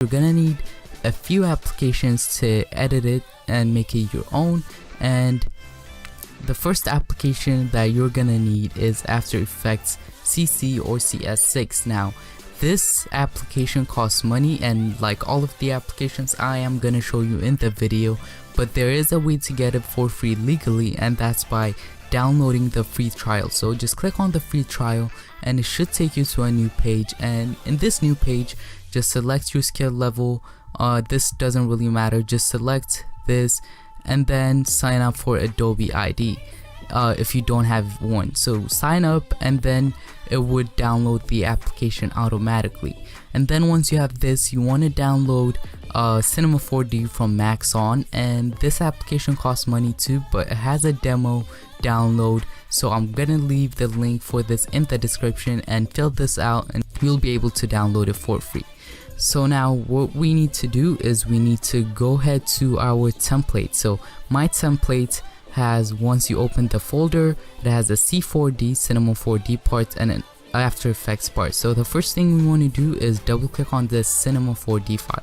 You're gonna need a few applications to edit it and make it your own, and the first application that you're gonna need is After Effects CC or CS6. Now this application costs money, and like all of the applications I am gonna show you in the video, but there is a way to get it for free legally, and that's by downloading the free trial. So just click on the free trial and it should take you to a new page, and in this new page just select your skill level. This doesn't really matter, just select this and then sign up for Adobe ID if you don't have one. So sign up and then it would download the application automatically. And then once you have this, you want to download Cinema 4D from Maxon, and this application costs money too, but it has a demo download, so I'm gonna leave the link for this in the description, and fill this out and you'll be able to download it for free. So now what we need to do is we need to go ahead to our template. So my template has, once you open the folder, it has a C4D, Cinema 4D part, and an After Effects part. So the first thing we want to do is double click on this Cinema 4D file.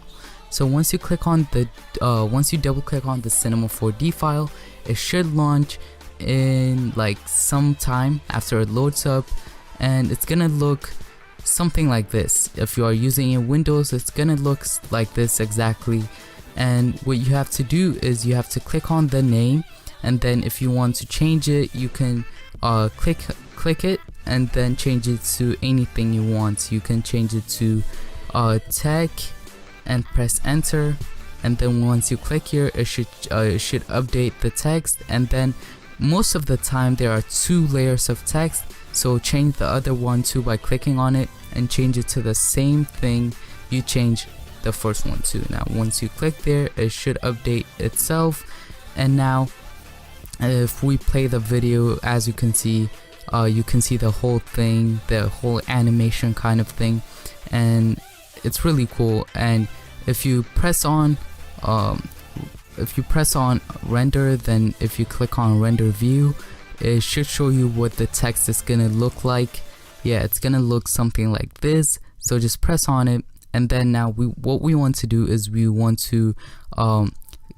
So once you click on the double click on the Cinema 4D file, it should launch in like some time after it loads up, and it's gonna look something like this. If you are using in Windows, it's gonna look like this exactly. And what you have to do is you have to click on the name, and then if you want to change it, you can click it and then change it to anything you want. You can change it to tech and press enter, and then once you click here, it should update the text. And then most of the time there are 2 layers of text, so change the other one too by clicking on it and change it to the same thing you change the first one to. Now once you click there, it should update itself. And now if we play the video, as you can see the whole thing, the whole animation kind of thing, and it's really cool. And if you press on render, then if you click on render view, it should show you what the text is gonna look like. Yeah, it's gonna look something like this. So just press on it, and then now what we want to do is we want to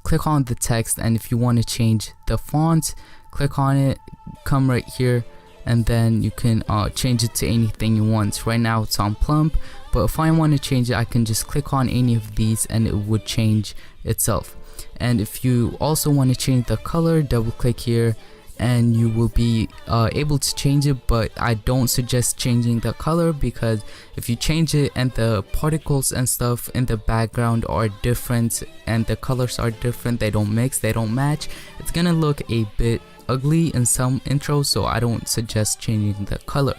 click on the text, and if you want to change the font, click on it, come right here, and then you can change it to anything you want. Right now it's on plump, but if I want to change it, I can just click on any of these and it would change itself. And if you also want to change the color, double click here and you will be able to change it, but I don't suggest changing the color, because if you change it and the particles and stuff in the background are different and the colors are different, they don't mix, they don't match, it's gonna look a bit ugly in some intros, so I don't suggest changing the color.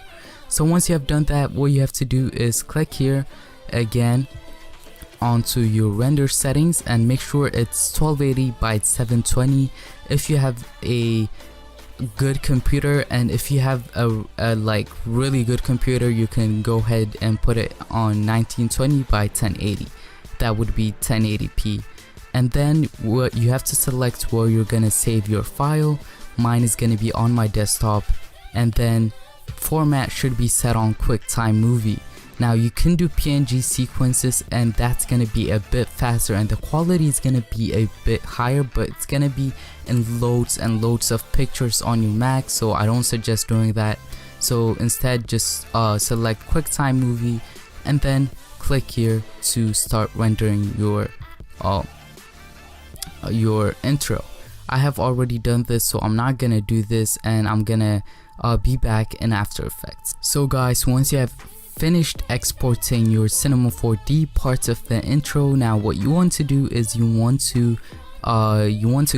So once you have done that, what you have to do is click here again onto your render settings and make sure it's 1280 by 720 if you have a good computer, and if you have a like really good computer, you can go ahead and put it on 1920 by 1080. That would be 1080p. And then what you have to select where you're gonna save your file. Mine is gonna be on my desktop, and then format should be set on QuickTime Movie. Now you can do PNG sequences, and that's gonna be a bit faster and the quality is gonna be a bit higher, but it's gonna be in loads and loads of pictures on your Mac, so I don't suggest doing that. So instead just select QuickTime Movie and then click here to start rendering your intro. I have already done this, so I'm not gonna do this, and I'm gonna be back in After Effects. So guys, once you have finished exporting your Cinema 4D parts of the intro, now what you want to do is you want to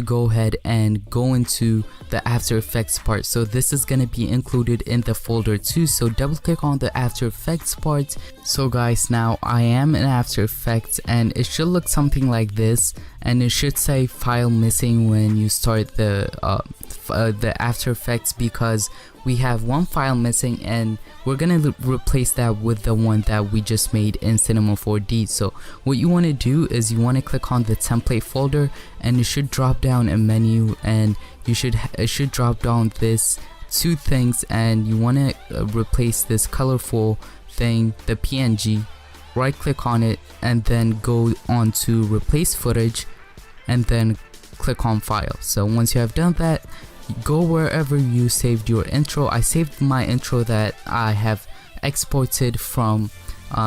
go ahead and go into the After Effects part. So this is going to be included in the folder too, so double click on the After Effects part. So guys, now I am in After Effects and it should look something like this, and it should say file missing when you start the After Effects, because we have one file missing and we're gonna replace that with the one that we just made in Cinema 4D. So what you want to do is you want to click on the template folder, and it should drop down a menu, and it should drop down this 2 things, and you want to replace this colorful thing, the PNG, right click on it and then go on to replace footage and then click on file. So once you have done that, go wherever you saved your intro. I saved my intro that I have exported from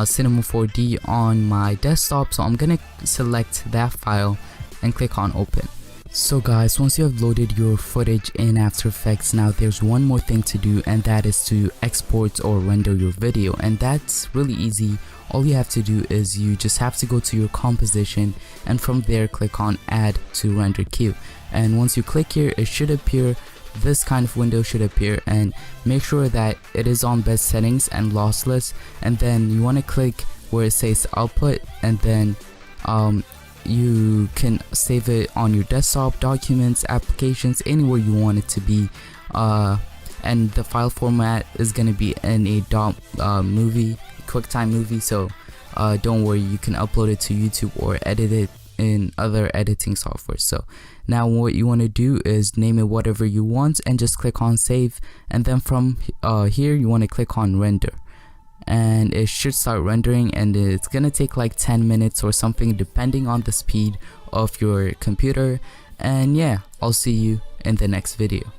Cinema 4D on my desktop, so I'm gonna select that file and click on open. So guys, once you have loaded your footage in After Effects, now there's one more thing to do, and that is to export or render your video, and that's really easy. All you have to do is you just have to go to your composition and from there click on add to render queue, and once you click here, it should appear, this kind of window should appear, and make sure that it is on best settings and lossless, and then you want to click where it says output, and then you can save it on your desktop, documents, applications, anywhere you want it to be, and the file format is going to be in a movie, QuickTime movie, so don't worry, you can upload it to YouTube or edit it in other editing software. So now what you want to do is name it whatever you want and just click on save, and then from here you want to click on render, and it should start rendering, and it's gonna take like 10 minutes or something depending on the speed of your computer. And yeah, I'll see you in the next video.